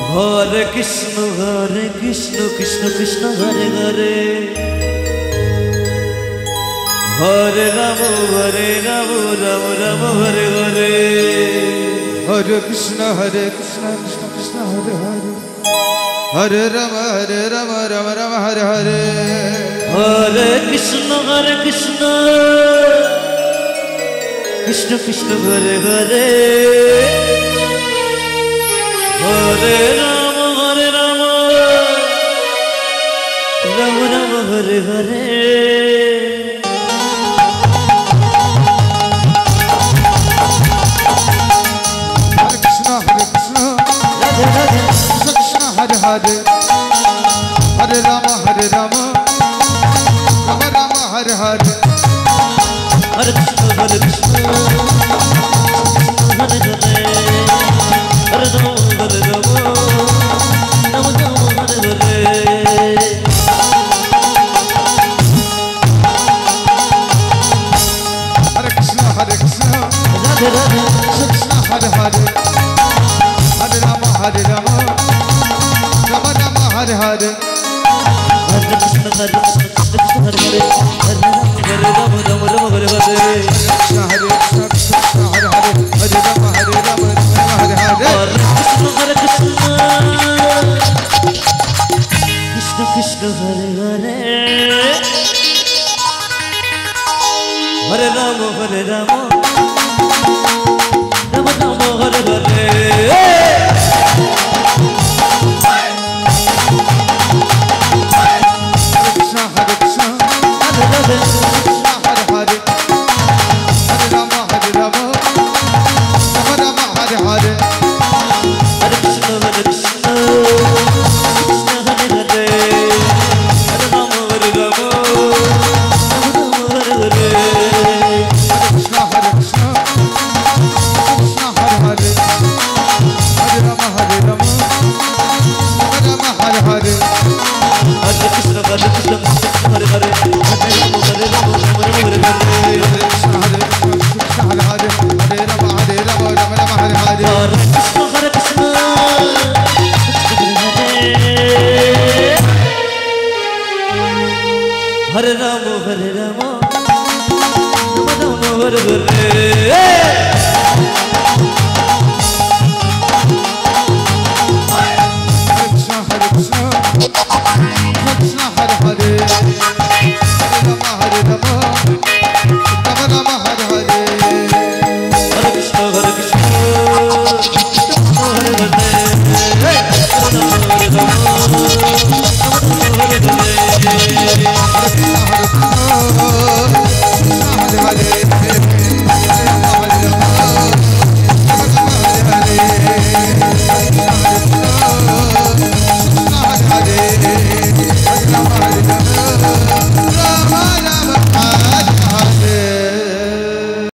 Hare Krishna Krishna Krishna Hare Hare Hare Rama Rama Rama Hare Hare Hare Krishna Krishna Krishna Hare Hare Hare Rama Rama Rama Hare Hare Hare Krishna Krishna Krishna Hare Hare Hare Rama Rama Rama Hare Hare Hare Hare Hare Rama Rama Rama Hare Hare Hare Krishna Hare Krishna Hare Hare Hare Rama Rama Hare Hare Hare Krishna Krishna Hare Hare Hare Rama Rama Rama Hare Hare Hare Krishna Krishna Hare Hare Hare Rama Rama Hare Hare Krishna Hare Krishna Hare Hare Hare Rama Hare Hare Hare Krishna Krishna Krishna Hare Hare Hare Rama Rama Rama Hare Hare Krishna Hare Krishna Hare Hare Hare Rama Rama Rama Hare Hare Hare Krishna Krishna Hare Hare Hare Rama Rama Hare Hare Krishna Hare Krishna Hare Hare Hare Rama Rama Hare Hare Hare Krishna Hare Hare Hare Rama Rama Hare Hare Hare Krishna Hare Krishna Hare Hare Hare Rama Rama Hare Hare Hare Krishna Hare Krishna Hare Rama Rama Hare Hare Krishna Hare Krishna Krishna Hare Hare Hare Rama Rama Rama Hare Hare Hare Krishna Krishna Hare Hare Hare Rama Rama Hare Hare Hare Krishna